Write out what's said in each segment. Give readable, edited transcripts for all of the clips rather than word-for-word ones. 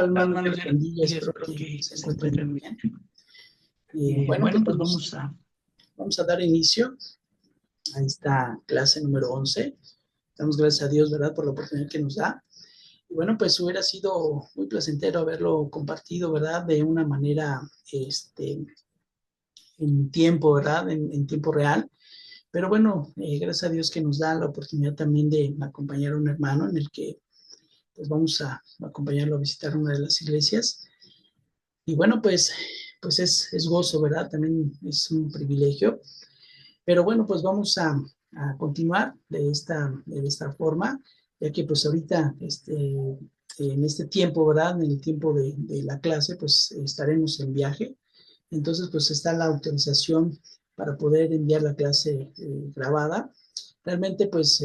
Hermano Pandilla, espero que se encuentren bien. Y bueno, pues vamos a dar inicio a esta clase número 11. Damos gracias a Dios, ¿verdad?, por la oportunidad que nos da. Y bueno, pues hubiera sido muy placentero haberlo compartido, ¿verdad?, de una manera, en tiempo, ¿verdad?, en tiempo real. Pero bueno, gracias a Dios que nos da la oportunidad también de acompañar a un hermano en el que pues vamos a acompañarlo a visitar una de las iglesias. Y bueno, pues es gozo, ¿verdad? También es un privilegio. Pero bueno, pues vamos a continuar de esta forma, ya que pues ahorita, en este tiempo, ¿verdad? En el tiempo de la clase, pues estaremos en viaje. Entonces, pues está la autorización para poder enviar la clase grabada. Realmente, pues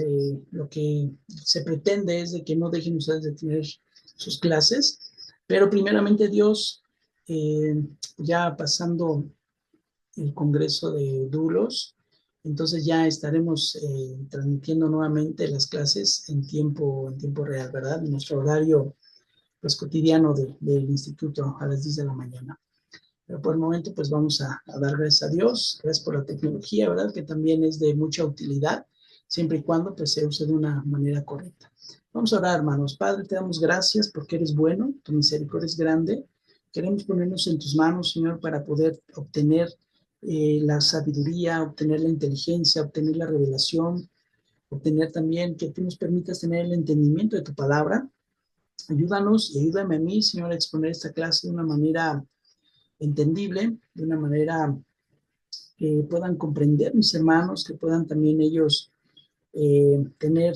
lo que se pretende es de que no dejen ustedes de tener sus clases, pero primeramente Dios, eh, ya pasando el Congreso de Dulos, entonces ya estaremos transmitiendo nuevamente las clases en tiempo real, ¿verdad? En nuestro horario pues, cotidiano del instituto a las 10 de la mañana. Pero por el momento, pues vamos a dar gracias a Dios, gracias por la tecnología, ¿verdad? Que también es de mucha utilidad, siempre y cuando pues, se use de una manera correcta. Vamos a orar, hermanos. Padre, te damos gracias porque eres bueno, tu misericordia es grande. Queremos ponernos en tus manos, Señor, para poder obtener la sabiduría, obtener la inteligencia, obtener la revelación, obtener también que tú nos permitas tener el entendimiento de tu palabra. Ayúdanos y ayúdame a mí, Señor, a exponer esta clase de una manera entendible, de una manera que puedan comprender mis hermanos, que puedan también ellos tener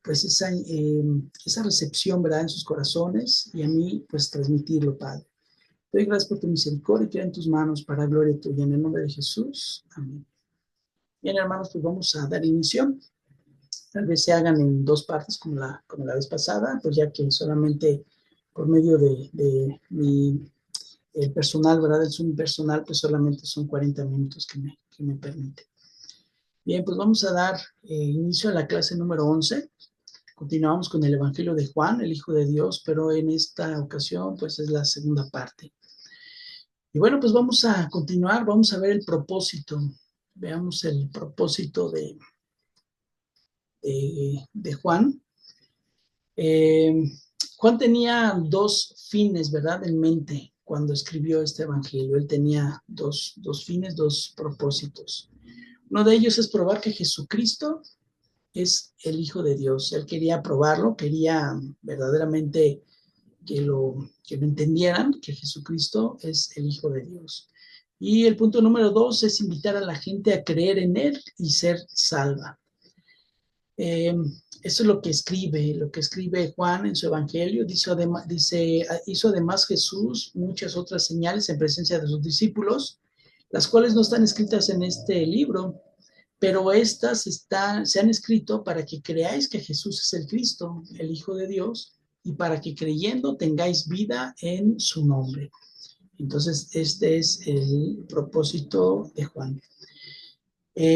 pues esa recepción, ¿verdad?, en sus corazones y a mí pues transmitirlo, Padre. Te doy gracias por tu misericordia y queda en tus manos para gloria tuya. En el nombre de Jesús. Amén. Bien, hermanos, pues vamos a dar inicio. Tal vez se hagan en dos partes como la vez pasada, pues ya que solamente por medio de mi el personal, ¿verdad? El Zoom personal, pues solamente son 40 minutos que me permite. Bien, pues vamos a dar inicio a la clase número 11. Continuamos con el Evangelio de Juan, el Hijo de Dios, pero en esta ocasión, pues es la segunda parte. Y bueno, pues vamos a continuar, vamos a ver el propósito. Veamos el propósito de Juan. Juan tenía dos fines, ¿verdad?, en mente cuando escribió este evangelio. Él tenía dos fines, dos propósitos. Uno de ellos es probar que Jesucristo es el Hijo de Dios. Él quería probarlo, quería verdaderamente que lo entendieran, que Jesucristo es el Hijo de Dios. Y el punto número 2 es invitar a la gente a creer en Él y ser salva. Eso es lo que escribe Juan en su evangelio. Hizo además Jesús muchas otras señales en presencia de sus discípulos, las cuales no están escritas en este libro, pero estas se han escrito para que creáis que Jesús es el Cristo, el Hijo de Dios, y para que creyendo tengáis vida en su nombre. Entonces, este es el propósito de Juan.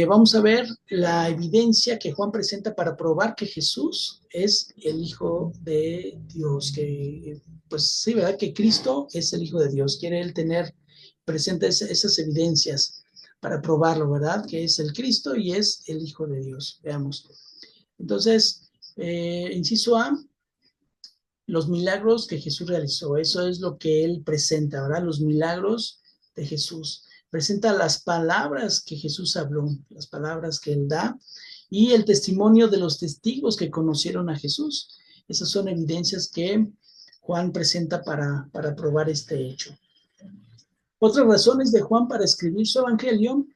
Vamos a ver la evidencia que Juan presenta para probar que Jesús es el Hijo de Dios, que pues sí, ¿verdad?, que Cristo es el Hijo de Dios. Quiere él tener presentes esas evidencias para probarlo, ¿verdad?, que es el Cristo y es el Hijo de Dios. Veamos. Entonces, inciso A, los milagros que Jesús realizó. Eso es lo que él presenta, ¿verdad? Los milagros de Jesús. Presenta las palabras que Jesús habló, las palabras que él da y el testimonio de los testigos que conocieron a Jesús. Esas son evidencias que Juan presenta para probar este hecho. Otras razones de Juan para escribir su evangelio,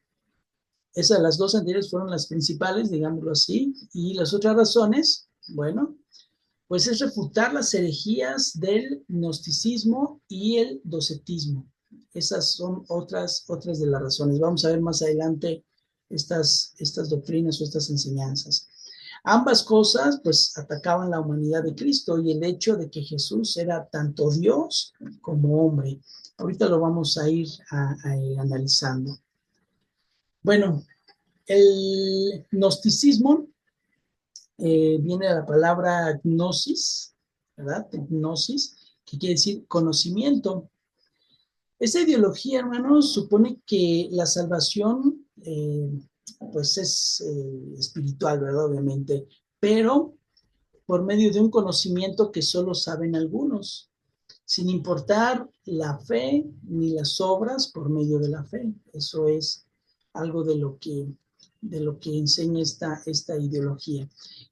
esas las dos anteriores fueron las principales, digámoslo así, y las otras razones, bueno, pues es refutar las herejías del gnosticismo y el docetismo. Esas son otras de las razones. Vamos a ver más adelante estas doctrinas o estas enseñanzas. Ambas cosas pues atacaban la humanidad de Cristo y el hecho de que Jesús era tanto Dios como hombre. Ahorita lo vamos a ir analizando. Bueno, el gnosticismo viene de la palabra gnosis, ¿verdad? Gnosis, que quiere decir conocimiento. Esta ideología, hermanos, supone que la salvación, pues es espiritual, ¿verdad? Obviamente, pero por medio de un conocimiento que solo saben algunos, sin importar la fe ni las obras por medio de la fe. Eso es algo de lo que enseña esta ideología.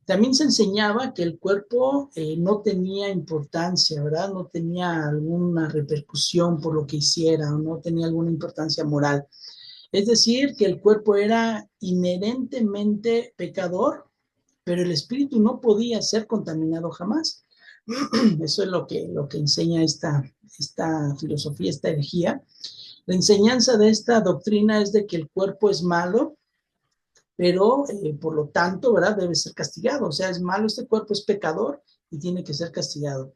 También se enseñaba que el cuerpo no tenía importancia, ¿verdad? No tenía alguna repercusión por lo que hiciera, o no tenía alguna importancia moral. Es decir, que el cuerpo era inherentemente pecador, pero el espíritu no podía ser contaminado jamás. Eso es lo que enseña esta filosofía, esta herejía. La enseñanza de esta doctrina es de que el cuerpo es malo, pero por lo tanto, ¿verdad? Debe ser castigado. O sea, es malo, este cuerpo es pecador y tiene que ser castigado.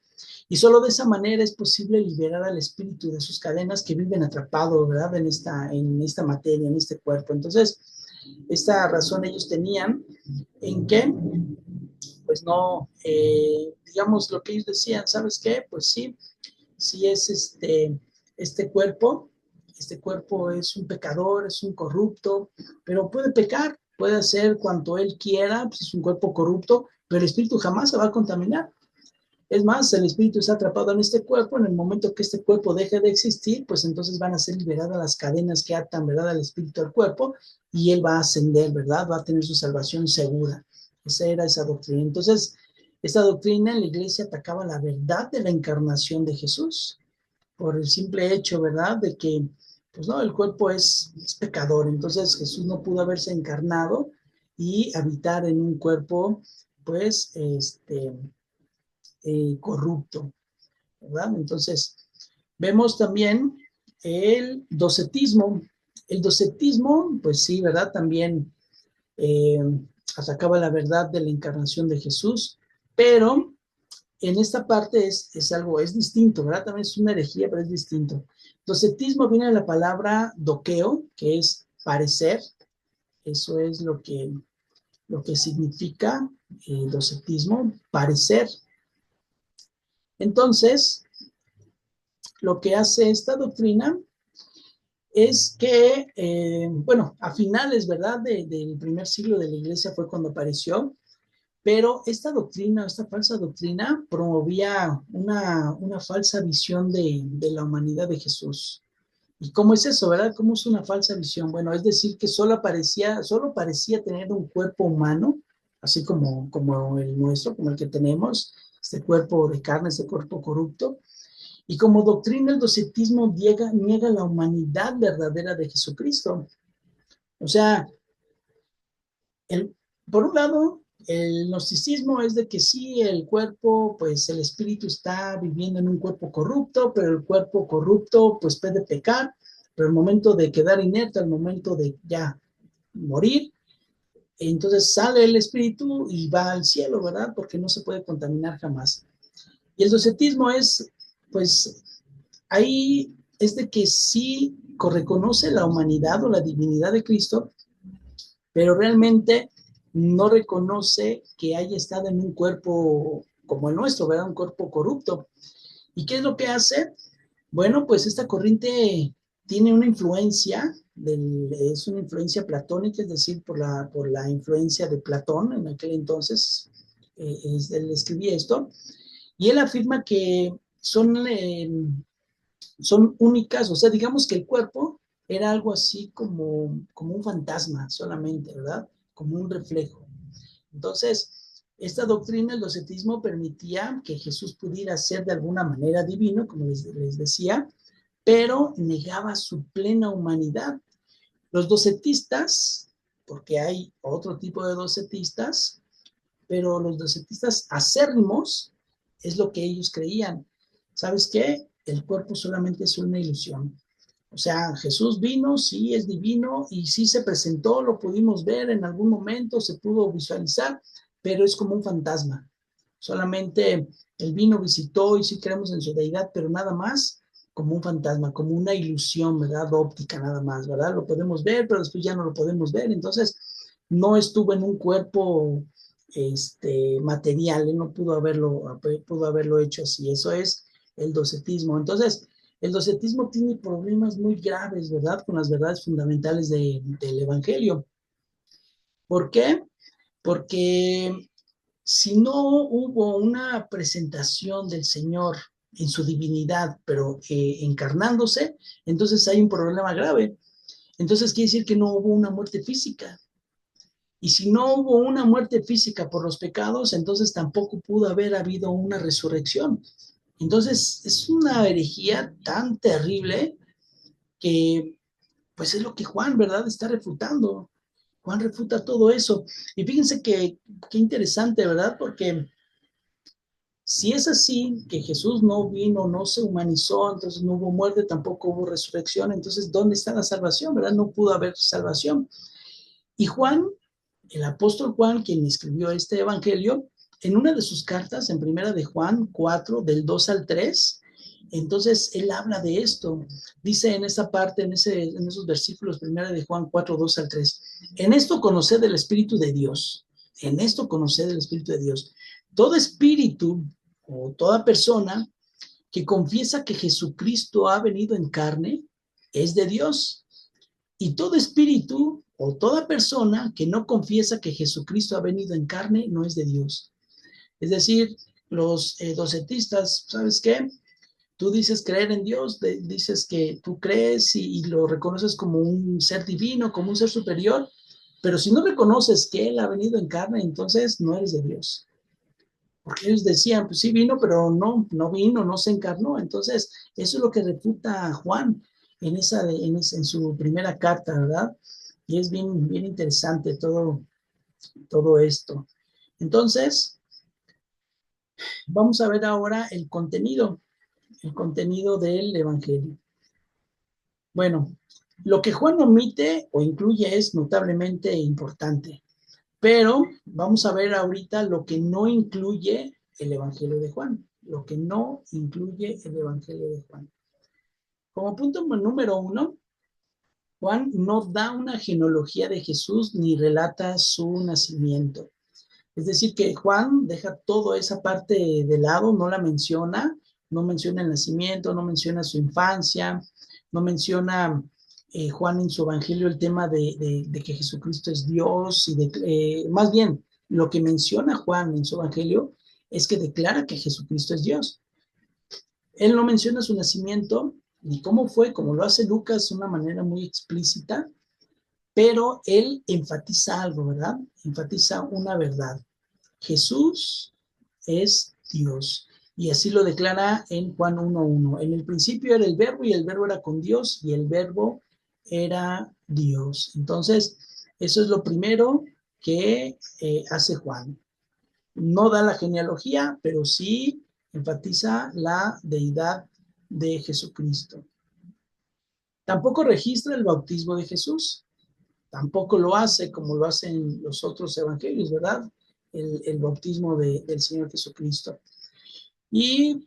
Y solo de esa manera es posible liberar al espíritu de sus cadenas que viven atrapado, ¿verdad? En esta materia, en este cuerpo. Entonces, esta razón ellos tenían en que pues no, digamos lo que ellos decían, ¿sabes qué? Pues sí, sí es este cuerpo, este cuerpo es un pecador, es un corrupto, pero puede pecar, puede hacer cuanto él quiera, pues es un cuerpo corrupto, pero el espíritu jamás se va a contaminar. Es más, el espíritu está atrapado en este cuerpo, en el momento que este cuerpo deje de existir, pues entonces van a ser liberadas las cadenas que atan, ¿verdad?, al espíritu al cuerpo, y él va a ascender, ¿verdad? Va a tener su salvación segura. Esa era esa doctrina. Entonces, esta doctrina en la iglesia atacaba la verdad de la encarnación de Jesús, por el simple hecho, ¿verdad?, de que, pues no, el cuerpo es pecador. Entonces Jesús no pudo haberse encarnado y habitar en un cuerpo, pues, corrupto, ¿verdad? Entonces, vemos también el docetismo. El docetismo, pues sí, ¿verdad? También eh, atacaba la verdad de la encarnación de Jesús, pero en esta parte es algo, es distinto, ¿verdad? También es una herejía, pero es distinto. Docetismo viene de la palabra doqueo, que es parecer. Eso es lo que significa docetismo, parecer. Entonces, lo que hace esta doctrina es que, bueno, a finales, ¿verdad?, del primer siglo de la iglesia fue cuando apareció, pero esta doctrina, esta falsa doctrina, promovía una falsa visión de la humanidad de Jesús. ¿Y cómo es eso, verdad? ¿Cómo es una falsa visión? Bueno, es decir, que solo parecía tener un cuerpo humano, así como el nuestro, como el que tenemos, este cuerpo de carne, este cuerpo corrupto. Y como doctrina, el docetismo niega la humanidad verdadera de Jesucristo. O sea, por un lado, el gnosticismo es de que sí, el cuerpo, pues el espíritu está viviendo en un cuerpo corrupto, pero el cuerpo corrupto, pues puede pecar, pero el momento de quedar inerte, al momento de ya morir, entonces sale el espíritu y va al cielo, ¿verdad? Porque no se puede contaminar jamás. Y el docetismo es, pues, ahí es de que sí reconoce la humanidad o la divinidad de Cristo, pero realmente no reconoce que haya estado en un cuerpo como el nuestro, ¿verdad? Un cuerpo corrupto. ¿Y qué es lo que hace? Bueno, pues esta corriente tiene una influencia, es una influencia platónica, es decir, por la influencia de Platón en aquel entonces, él escribía esto, y él afirma que son únicas, o sea, digamos que el cuerpo era algo así como un fantasma solamente, ¿verdad? Como un reflejo. Entonces, esta doctrina, el docetismo, permitía que Jesús pudiera ser de alguna manera divino, como les decía, pero negaba su plena humanidad. Los docetistas, porque hay otro tipo de docetistas, pero los docetistas acérrimos es lo que ellos creían. ¿Sabes qué? El cuerpo solamente es una ilusión. O sea, Jesús vino, sí es divino y sí se presentó, lo pudimos ver en algún momento, se pudo visualizar, pero es como un fantasma. Solamente él vino, visitó y sí creemos en su deidad, pero nada más como un fantasma, como una ilusión, ¿verdad? Óptica nada más, ¿verdad? Lo podemos ver, pero después ya no lo podemos ver. Entonces, no estuvo en un cuerpo material, él no pudo haberlo hecho así. Eso es el docetismo. Entonces, el docetismo tiene problemas muy graves, ¿verdad? Con las verdades fundamentales del Evangelio. ¿Por qué? Porque si no hubo una presentación del Señor en su divinidad, pero encarnándose, entonces hay un problema grave. Entonces quiere decir que no hubo una muerte física. Y si no hubo una muerte física por los pecados, entonces tampoco pudo haber habido una resurrección. Entonces es una herejía tan terrible que pues es lo que Juan, ¿verdad?, está refutando. Juan refuta todo eso. Y fíjense que qué interesante, ¿verdad? Porque si es así, que Jesús no vino, no se humanizó, entonces no hubo muerte, tampoco hubo resurrección, entonces ¿dónde está la salvación, verdad? No pudo haber salvación. Y Juan, el apóstol Juan, quien escribió este evangelio, en una de sus cartas, en primera de Juan 4, del 2 al 3, entonces él habla de esto. Dice en esa parte, en esos versículos, primera de Juan 4, 2 al 3, en esto conoced del Espíritu de Dios, en esto conoced del Espíritu de Dios. Todo espíritu o toda persona que confiesa que Jesucristo ha venido en carne es de Dios. Y todo espíritu o toda persona que no confiesa que Jesucristo ha venido en carne no es de Dios. Es decir, los docetistas, ¿sabes qué? Tú dices creer en Dios, dices que tú crees y lo reconoces como un ser divino, como un ser superior, pero si no reconoces que Él ha venido en carne, entonces no eres de Dios. Porque ellos decían, pues sí vino, pero no vino, no se encarnó. Entonces, eso es lo que refuta Juan en su primera carta, ¿verdad? Y es bien interesante todo esto. Entonces, vamos a ver ahora el contenido del Evangelio. Bueno, lo que Juan omite o incluye es notablemente importante, pero vamos a ver ahorita lo que no incluye el Evangelio de Juan, lo que no incluye el Evangelio de Juan. Como punto número uno, Juan no da una genealogía de Jesús ni relata su nacimiento. Es decir, que Juan deja toda esa parte de lado, no la menciona, no menciona el nacimiento, no menciona su infancia, no menciona Juan en su evangelio el tema de que Jesucristo es Dios, y más bien lo que menciona Juan en su evangelio es que declara que Jesucristo es Dios. Él no menciona su nacimiento ni cómo fue, como lo hace Lucas de una manera muy explícita, pero él enfatiza algo, ¿verdad? Enfatiza una verdad. Jesús es Dios. Y así lo declara en Juan 1:1. En el principio era el verbo y el verbo era con Dios y el verbo era Dios. Entonces, eso es lo primero que hace Juan. No da la genealogía, pero sí enfatiza la deidad de Jesucristo. Tampoco registra el bautismo de Jesús. Tampoco lo hace como lo hacen los otros evangelios, ¿verdad? El bautismo del Señor Jesucristo. Y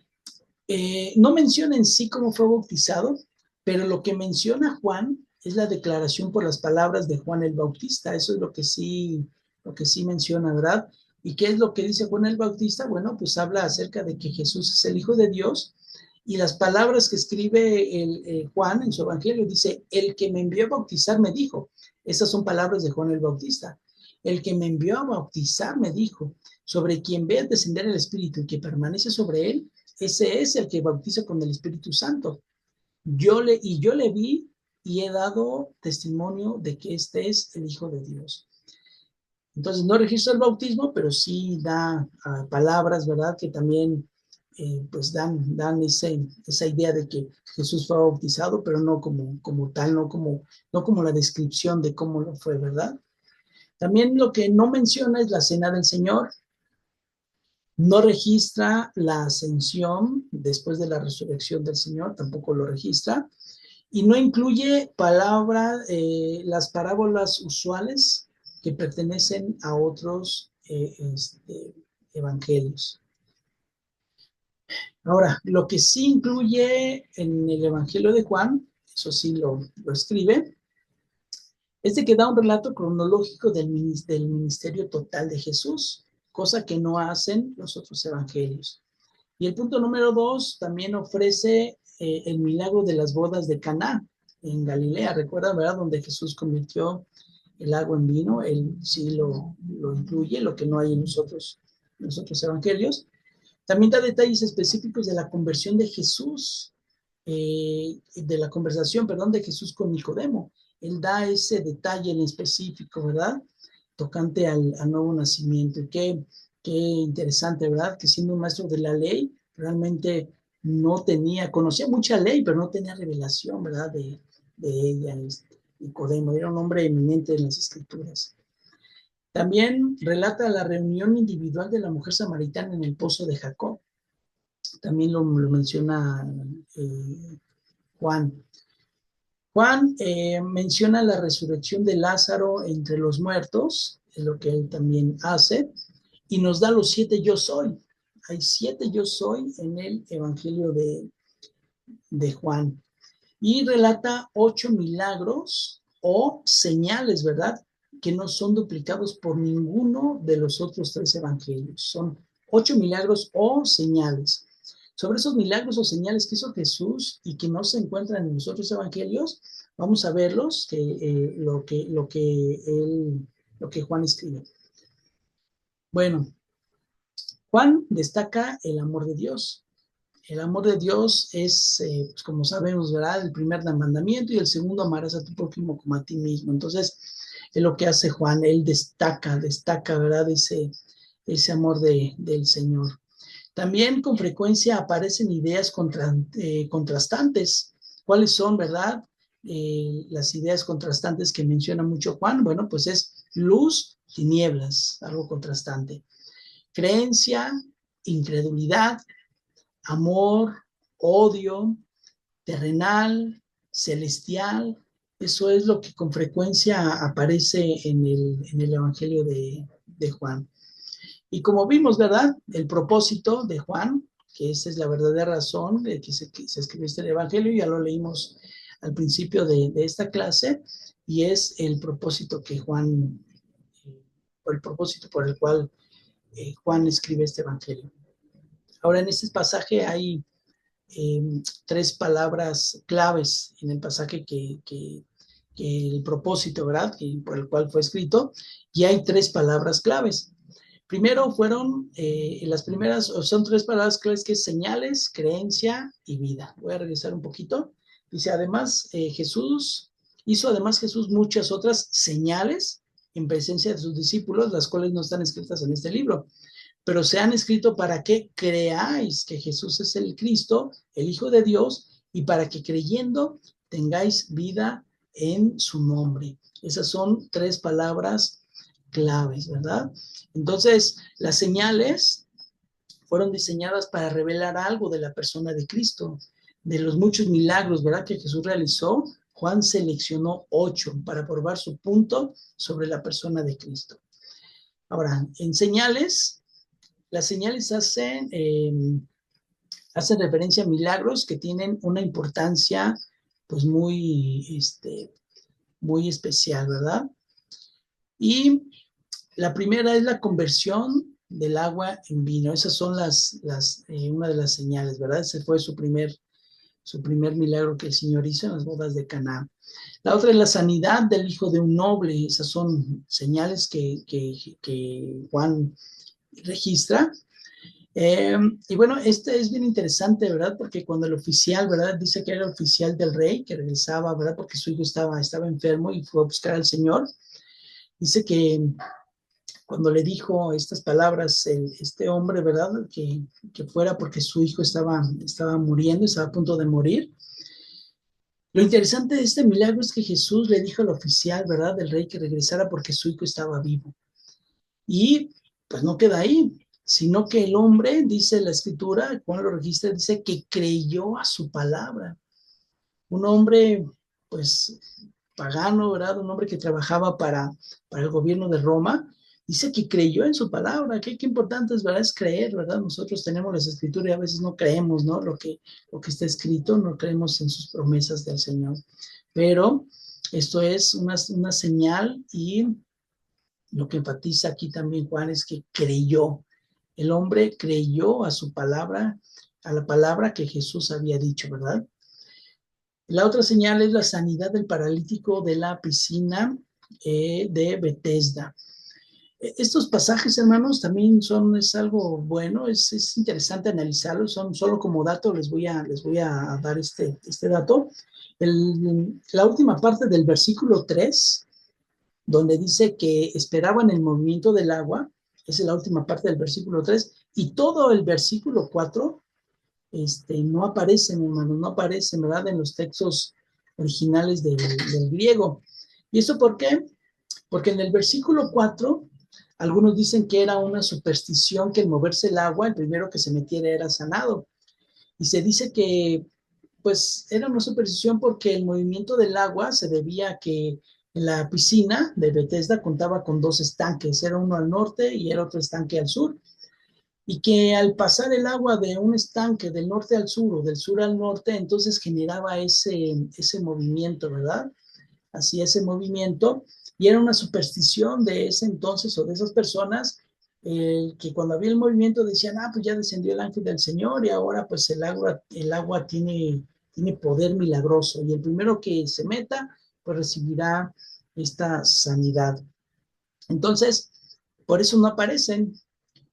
no menciona en sí cómo fue bautizado, pero lo que menciona Juan es la declaración por las palabras de Juan el Bautista. Eso es lo que sí menciona, ¿verdad? ¿Y qué es lo que dice Juan el Bautista? Bueno, pues habla acerca de que Jesús es el Hijo de Dios, y las palabras que escribe Juan en su evangelio dice, el que me envió a bautizar me dijo. Esas son palabras de Juan el Bautista. El que me envió a bautizar me dijo, sobre quien ve descender el Espíritu y que permanece sobre él, ese es el que bautiza con el Espíritu Santo. Yo le vi y he dado testimonio de que este es el Hijo de Dios. Entonces no registra el bautismo, pero sí da palabras, ¿verdad? Que también pues dan esa idea de que Jesús fue bautizado, pero no como tal, no como la descripción de cómo lo fue, ¿verdad? También lo que no menciona es la cena del Señor. No registra la ascensión después de la resurrección del Señor, tampoco lo registra. Y no incluye las parábolas usuales que pertenecen a otros evangelios. Ahora, lo que sí incluye en el Evangelio de Juan, eso sí lo escribe, es de que da un relato cronológico del ministerio total de Jesús, cosa que no hacen los otros evangelios. Y el punto número 2 también ofrece el milagro de las bodas de Caná en Galilea. ¿Recuerdan, verdad? Donde Jesús convirtió el agua en vino. Él sí lo incluye, lo que no hay en los otros evangelios. También da detalles específicos de la conversión de Jesús, de la conversación, perdón, de Jesús con Nicodemo. Él da ese detalle en específico, ¿verdad? Tocante al nuevo nacimiento. Y qué interesante, ¿verdad? Que siendo un maestro de la ley, realmente no tenía, conocía mucha ley, pero no tenía revelación, ¿verdad? De ella. Nicodemo era un hombre eminente en las escrituras. También relata la reunión individual de la mujer samaritana en el pozo de Jacob. También lo menciona Juan. Juan menciona la resurrección de Lázaro entre los muertos, es lo que él también hace, y nos da los 7 yo soy. Hay 7 yo soy en el Evangelio de Juan. Y relata 8 milagros o señales, ¿verdad? Que no son duplicados por ninguno de los otros 3 evangelios. Son 8 milagros o señales. Sobre esos milagros o señales que hizo Jesús y que no se encuentran en los otros evangelios, vamos a verlos, lo que Juan escribe. Bueno, Juan destaca el amor de Dios. El amor de Dios es, pues como sabemos, ¿verdad? El primer mandamiento, y el segundo, amarás a tu prójimo como a ti mismo. Entonces, es lo que hace Juan, él destaca, ¿verdad? Ese amor del Señor. También con frecuencia aparecen ideas contrastantes. ¿Cuáles son, verdad? Las ideas contrastantes que menciona mucho Juan, bueno, pues es luz, tinieblas, algo contrastante. Creencia, incredulidad, amor, odio, terrenal, celestial. Eso es lo que con frecuencia aparece en el Evangelio de Juan. Y como vimos, ¿verdad? El propósito de Juan, que esa es la verdadera razón de que se escribió este Evangelio, ya lo leímos al principio de esta clase, y es el propósito que Juan, o el propósito por el cual Juan escribe este Evangelio. Ahora, en este pasaje hay 3 palabras claves en el pasaje que el propósito, ¿verdad? Por el cual fue escrito, y hay 3 palabras claves. Primero fueron las primeras, son 3 palabras claves que es señales, creencia y vida. Voy a regresar un poquito. Dice, además, hizo Jesús muchas otras señales en presencia de sus discípulos, las cuales no están escritas en este libro, pero se han escrito para que creáis que Jesús es el Cristo, el Hijo de Dios, y para que creyendo tengáis vida en su nombre. Esas son 3 palabras claves, ¿verdad? Entonces, las señales fueron diseñadas para revelar algo de la persona de Cristo, de los muchos milagros, ¿verdad?, que Jesús realizó. Juan seleccionó 8 para probar su punto sobre la persona de Cristo. Ahora, en señales, las señales hacen referencia a milagros que tienen una importancia pues muy especial, ¿verdad? Y la primera es la conversión del agua en vino. Esas son una de las señales, ¿verdad? Ese fue su primer milagro que el Señor hizo en las bodas de Caná. La otra es la sanidad del hijo de un noble. Esas son señales que Juan registra. Y bueno, este es bien interesante, ¿verdad? Porque cuando el oficial, ¿verdad? Dice que era el oficial del rey, que regresaba, ¿verdad? Porque su hijo estaba enfermo y fue a buscar al Señor. Dice que cuando le dijo estas palabras este hombre, ¿verdad? Que fuera porque su hijo estaba muriendo, estaba a punto de morir. Lo interesante de este milagro es que Jesús le dijo al oficial, ¿verdad? Del rey que regresara porque su hijo estaba vivo. Y pues no queda ahí, sino que el hombre, dice la escritura, Juan lo registra, dice que creyó a su palabra. Un hombre, pues, pagano, ¿verdad? Un hombre que trabajaba para el gobierno de Roma, dice que creyó en su palabra. Qué importante es, ¿verdad? Es creer, ¿verdad? Nosotros tenemos las escrituras y a veces no creemos, ¿no? Lo que está escrito, no creemos en sus promesas del Señor. Pero esto es una señal, y lo que enfatiza aquí también Juan es que creyó el hombre creyó a su palabra, a la palabra que Jesús había dicho, ¿verdad? La otra señal es la sanidad del paralítico de la piscina de Bethesda. Estos pasajes, hermanos, también es algo bueno, es interesante analizarlos, son solo como dato, les voy a dar este dato. La última parte del versículo 3, donde dice que esperaban el movimiento del agua, esa es la última parte del versículo 3, y todo el versículo 4 no aparecen, hermanos, no aparecen, ¿verdad? En los textos originales del griego. ¿Y eso por qué? Porque en el versículo 4, algunos dicen que era una superstición que el moverse el agua, el primero que se metiera era sanado. Y se dice que, pues, era una superstición porque el movimiento del agua se debía a que la piscina de Bethesda contaba con dos estanques, era uno al norte y el otro estanque al sur, y que al pasar el agua de un estanque del norte al sur o del sur al norte, entonces generaba ese movimiento, ¿verdad? Hacía ese movimiento, y era una superstición de ese entonces o de esas personas que cuando había el movimiento decían, pues ya descendió el ángel del Señor y ahora pues el agua tiene poder milagroso y el primero que se meta pues recibirá esta sanidad. Entonces, por eso no aparecen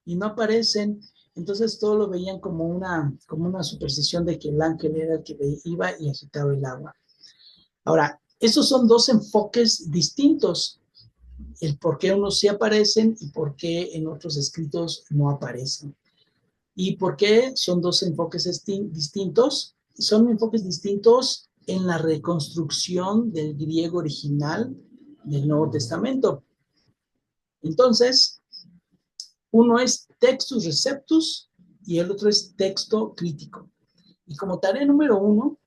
y no aparecen. Entonces todo lo veían como una superstición de que el ángel era el que iba y agitaba el agua. Ahora, esos son dos enfoques distintos, el por qué unos sí aparecen y por qué en otros escritos no aparecen. ¿Y por qué son dos enfoques distintos? Son enfoques distintos en la reconstrucción del griego original del Nuevo Testamento. Entonces, uno es textus receptus y el otro es texto crítico. Y como tarea número 1,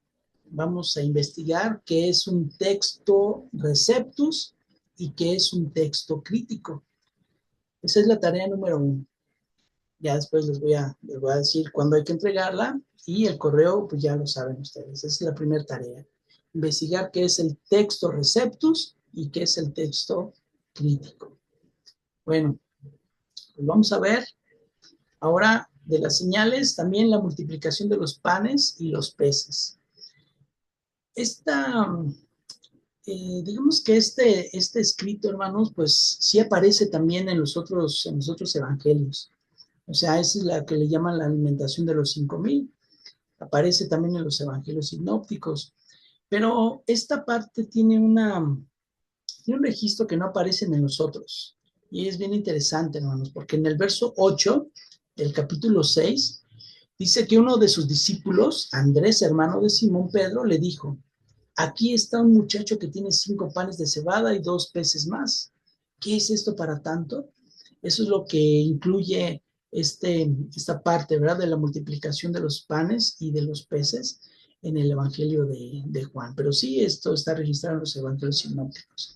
vamos a investigar qué es un texto receptus y qué es un texto crítico. Esa es la tarea número 1. Ya después les voy a decir cuándo hay que entregarla y el correo, pues ya lo saben ustedes. Esa es la primera tarea. Investigar qué es el texto receptus y qué es el texto crítico. Bueno, pues vamos a ver ahora de las señales, también la multiplicación de los panes y los peces. Esta digamos que este escrito, hermanos, pues sí aparece también en los otros evangelios. O sea, esa es la que le llaman la alimentación de los 5,000. Aparece también en los evangelios sinópticos. Pero esta parte tiene un registro que no aparece en los otros. Y es bien interesante, hermanos, porque en el verso 8 del capítulo 6 dice que uno de sus discípulos, Andrés, hermano de Simón Pedro, le dijo: aquí está un muchacho que tiene 5 panes de cebada y 2 peces más. ¿Qué es esto para tanto? Eso es lo que incluye esta parte, ¿verdad? De la multiplicación de los panes y de los peces en el Evangelio de Juan. Pero sí, esto está registrado en los Evangelios sinópticos.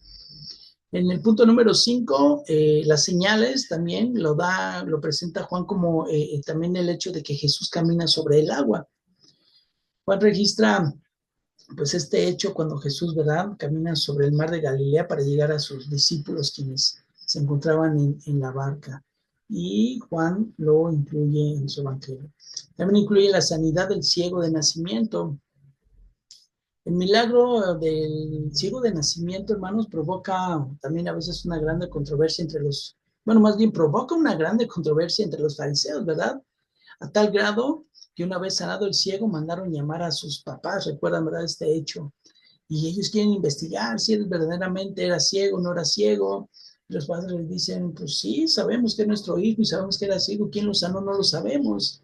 En el punto número 5, las señales también lo presenta Juan como también el hecho de que Jesús camina sobre el agua. Juan registra pues este hecho cuando Jesús, ¿verdad?, camina sobre el mar de Galilea para llegar a sus discípulos quienes se encontraban en la barca. Y Juan lo incluye en su evangelio. También incluye la sanidad del ciego de nacimiento. El milagro del ciego de nacimiento, hermanos, provoca también a veces una grande controversia más bien provoca una grande controversia entre los fariseos, ¿verdad? A tal grado que una vez sanado el ciego, mandaron llamar a sus papás, recuerdan, ¿verdad?, este hecho. Y ellos quieren investigar si él verdaderamente era ciego o no era ciego. Y los padres les dicen, pues sí, sabemos que es nuestro hijo y sabemos que era ciego. ¿Quién lo sanó? No lo sabemos.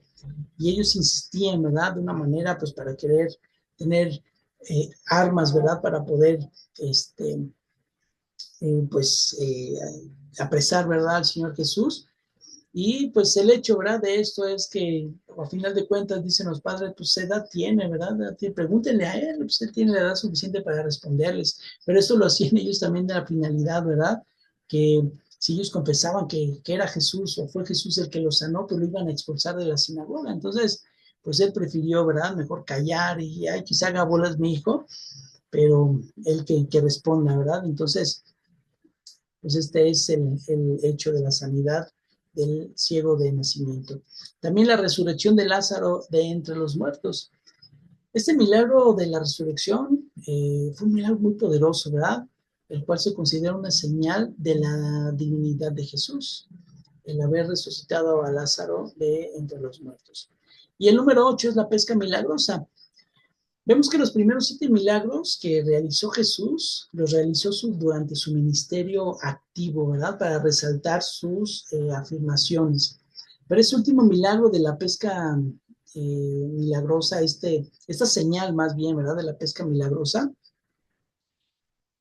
Y ellos insistían, ¿verdad?, de una manera, pues para querer tener armas, ¿verdad?, para poder, pues, apresar, ¿verdad?, al Señor Jesús. Y pues el hecho, ¿verdad?, de esto es que a final de cuentas dicen los padres, pues edad tiene, ¿verdad? Pregúntenle a él, pues él tiene la edad suficiente para responderles. Pero esto lo hacían ellos también de la finalidad, ¿verdad? Que si ellos confesaban que era Jesús o fue Jesús el que los sanó, pues lo iban a expulsar de la sinagoga. Entonces, pues él prefirió, ¿verdad?, mejor callar y, ay, quizá haga bolas mi hijo, pero él que responda, ¿verdad? Entonces, pues este es el hecho de la sanidad del ciego de nacimiento. También la resurrección de Lázaro de entre los muertos. Este milagro de la resurrección fue un milagro muy poderoso, ¿verdad? El cual se considera una señal de la divinidad de Jesús, el haber resucitado a Lázaro de entre los muertos. Y el número 8 es la pesca milagrosa. Vemos que los primeros 7 milagros que realizó Jesús, los realizó durante su ministerio activo, ¿verdad? Para resaltar sus afirmaciones. Pero ese último milagro de la pesca milagrosa, esta señal más bien, ¿verdad? De la pesca milagrosa,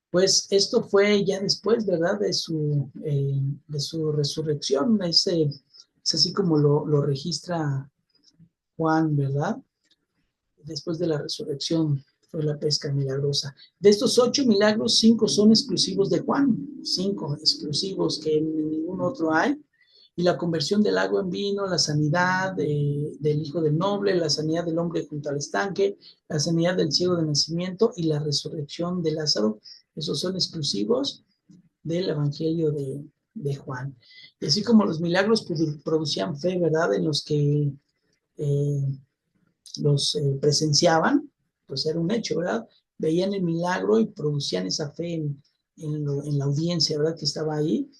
pues esto fue ya después, ¿verdad? De su resurrección. Es así como lo registra Juan, ¿verdad? Después de la resurrección fue la pesca milagrosa. De estos 8 milagros, 5 son exclusivos de Juan, 5 exclusivos que en ningún otro hay. Y la conversión del agua en vino, la sanidad del hijo del noble, la sanidad del hombre junto al estanque, la sanidad del ciego de nacimiento y la resurrección de Lázaro, esos son exclusivos del evangelio de Juan. Y así como los milagros producían fe, ¿verdad? En los que los presenciaban, pues era un hecho, ¿verdad? Veían el milagro y producían esa fe en la audiencia, ¿verdad? Que estaba ahí.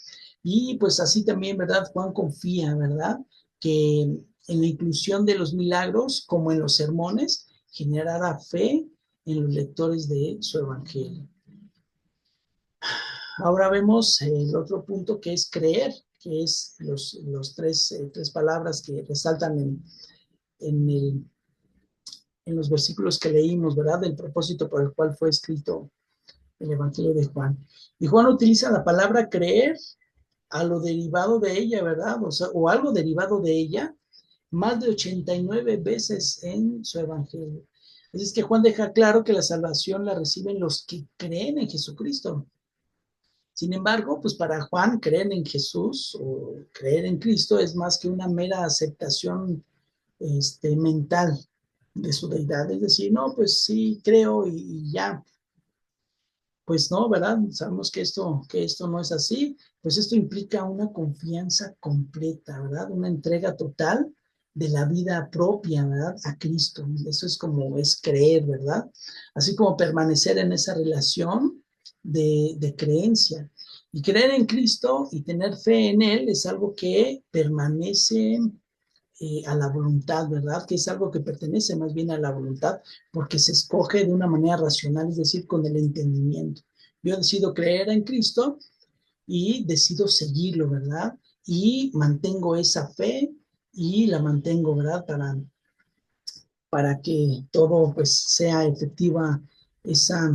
Y pues así también, ¿verdad? Juan confía, ¿verdad? Que en la inclusión de los milagros, como en los sermones, generará fe en los lectores de su evangelio. Ahora vemos el otro punto que es creer, que es los tres palabras que resaltan en los versículos que leímos, ¿verdad? Del propósito por el cual fue escrito el Evangelio de Juan. Y Juan utiliza la palabra creer a lo derivado de ella, ¿verdad? O sea, o algo derivado de ella, más de 89 veces en su Evangelio. Así es que Juan deja claro que la salvación la reciben los que creen en Jesucristo. Sin embargo, pues para Juan, creer en Jesús o creer en Cristo es más que una mera aceptación mental de su deidad. Es decir, no, pues sí, creo y ya. Pues no, ¿verdad? Sabemos que esto no es así. Pues esto implica una confianza completa, ¿verdad? Una entrega total de la vida propia, ¿verdad? A Cristo. Eso es como es creer, ¿verdad? Así como permanecer en esa relación de creencia. Y creer en Cristo y tener fe en Él es algo que permanece a la voluntad, ¿verdad? Que es algo que pertenece más bien a la voluntad porque se escoge de una manera racional, es decir, con el entendimiento. Yo decido creer en Cristo y decido seguirlo, ¿verdad? Y mantengo esa fe y la mantengo, ¿verdad? Para que todo pues sea efectiva esa,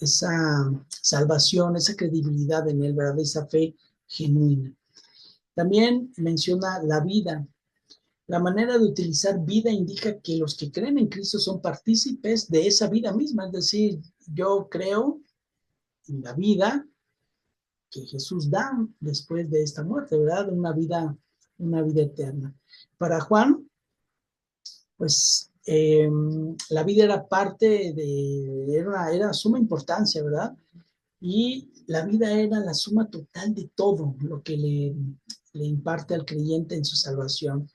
esa salvación, esa credibilidad en él, ¿verdad? Esa fe genuina. También menciona la vida. La manera de utilizar vida indica que los que creen en Cristo son partícipes de esa vida misma, es decir, yo creo en la vida que Jesús da después de esta muerte, ¿verdad? Una vida eterna. Para Juan, pues la vida era parte era suma importancia, ¿verdad? Y la vida era la suma total de todo lo que le imparte al creyente en su salvación.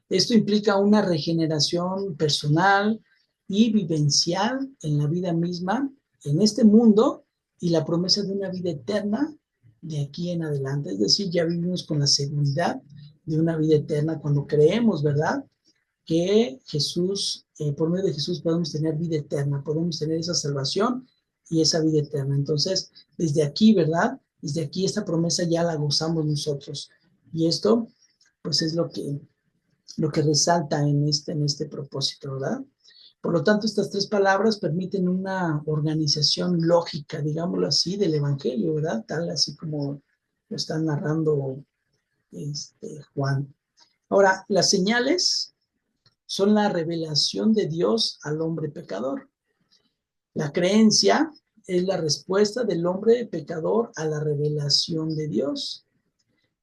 Esto implica una regeneración personal y vivencial en la vida misma, en este mundo, y la promesa de una vida eterna de aquí en adelante. Es decir, ya vivimos con la seguridad de una vida eterna cuando creemos, ¿verdad? Que Jesús, por medio de Jesús podemos tener vida eterna, podemos tener esa salvación y esa vida eterna. Entonces, desde aquí, ¿verdad? Desde aquí esta promesa ya la gozamos nosotros. Y esto, pues es lo que resalta en este propósito, ¿verdad? Por lo tanto, estas tres palabras permiten una organización lógica, digámoslo así, del Evangelio, ¿verdad? Tal así como lo está narrando Juan. Ahora, las señales son la revelación de Dios al hombre pecador. La creencia es la respuesta del hombre pecador a la revelación de Dios.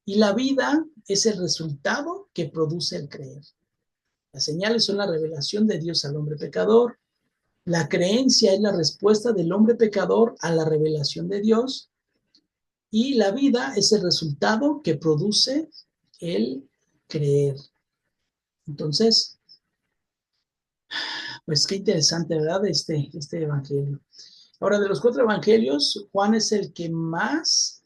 Y la vida es el resultado que produce el creer. Las señales son la revelación de Dios al hombre pecador. La creencia es la respuesta del hombre pecador a la revelación de Dios. Y la vida es el resultado que produce el creer. Entonces, pues qué interesante, ¿verdad? Este evangelio. Ahora, de los 4 evangelios, Juan es el que más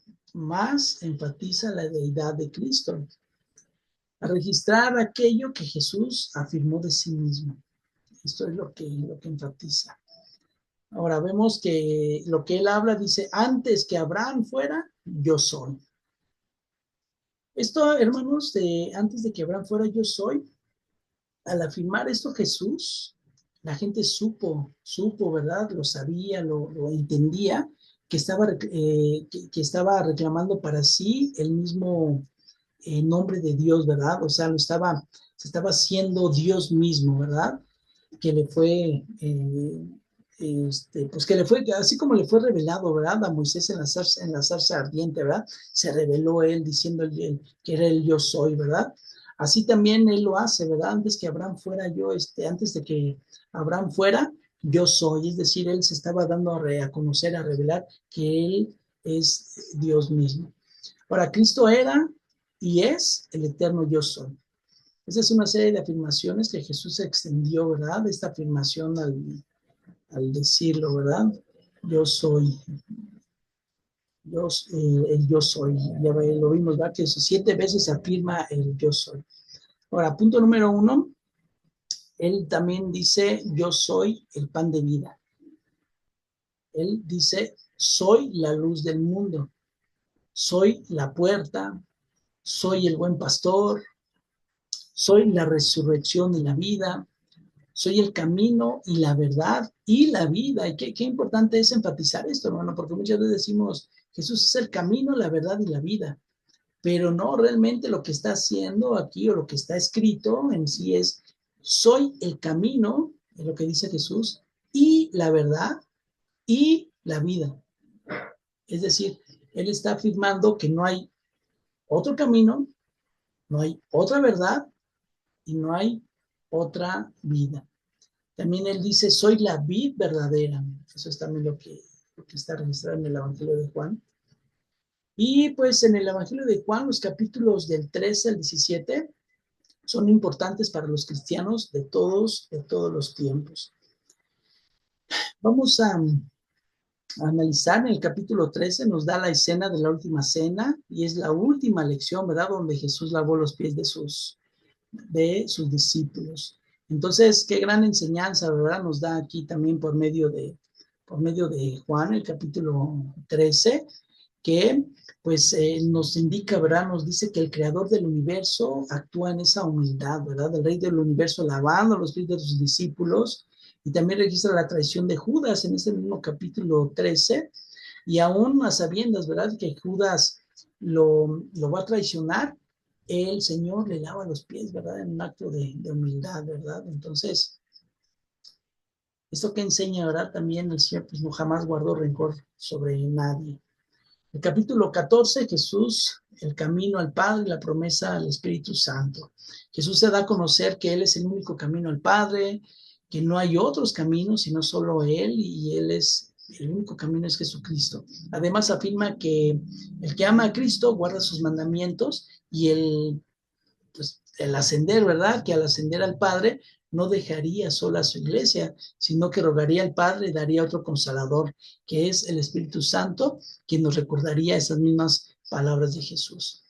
enfatiza la deidad de Cristo, a registrar aquello que Jesús afirmó de sí mismo. Esto es lo que enfatiza. Ahora vemos que lo que él habla dice, antes que Abraham fuera, yo soy. Esto, hermanos, antes de que Abraham fuera, yo soy, al afirmar esto Jesús, la gente supo, ¿verdad? Lo sabía, lo entendía, que estaba reclamando para sí el mismo nombre de Dios, ¿verdad? O sea, se estaba haciendo Dios mismo, ¿verdad? Que le fue, pues que le fue, así como le fue revelado, ¿verdad? A Moisés en la zarza ardiente, ¿verdad? Se reveló él diciendo que era el yo soy, ¿verdad? Así también él lo hace, ¿verdad? Antes que Abraham fuera antes de que Abraham fuera, yo soy. Es decir, él se estaba dando a conocer, a revelar que él es Dios mismo. Ahora, Cristo era y es el eterno yo soy. Esa es una serie de afirmaciones que Jesús extendió, ¿verdad? Esta afirmación al decirlo, ¿verdad? Yo soy, el yo soy. Ya lo vimos, ¿verdad? Que 7 veces afirma el yo soy. Ahora, punto número 1, él también dice, yo soy el pan de vida. Él dice, soy la luz del mundo, soy la puerta, soy el buen pastor, soy la resurrección y la vida, soy el camino y la verdad y la vida. Y qué importante es enfatizar esto, hermano, porque muchas veces decimos, Jesús es el camino, la verdad y la vida, pero no realmente lo que está haciendo aquí o lo que está escrito en sí es, soy el camino, es lo que dice Jesús, y la verdad y la vida. Es decir, él está afirmando que no hay otro camino, no hay otra verdad y no hay otra vida. También él dice, soy la vid verdadera. Eso es también lo que está registrado en el Evangelio de Juan. Y pues en el Evangelio de Juan, los capítulos del 13 al 17 son importantes para los cristianos de todos los tiempos. Vamos a analizar en el capítulo 13, nos da la escena de la última cena y es la última lección, ¿verdad? Donde Jesús lavó los pies de sus discípulos. Entonces, qué gran enseñanza, ¿verdad? Nos da aquí también por medio de Juan, el capítulo 13, que pues nos indica, ¿verdad? Nos dice que el creador del universo actúa en esa humildad, ¿verdad? El rey del universo lavando los pies de sus discípulos, y también registra la traición de Judas en ese mismo capítulo 13, y aún a sabiendas, ¿verdad? Que Judas lo va a traicionar, el Señor le lava los pies, ¿verdad? En un acto de humildad, ¿verdad? Entonces, esto que enseña, ¿verdad? También el Señor pues no jamás guardó rencor sobre nadie. El capítulo 14, Jesús, el camino al Padre y la promesa al Espíritu Santo. Jesús se da a conocer que Él es el único camino al Padre, que no hay otros caminos, sino solo Él, y Él es, el único camino es Jesucristo. Además afirma que el que ama a Cristo guarda sus mandamientos y el ascender, ¿verdad? Que al ascender al Padre no dejaría sola a su iglesia, sino que rogaría al Padre y daría otro consolador, que es el Espíritu Santo, quien nos recordaría esas mismas palabras de Jesús.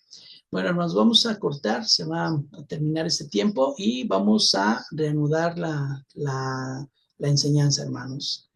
Bueno, hermanos, vamos a cortar, se va a terminar este tiempo y vamos a reanudar la enseñanza, hermanos.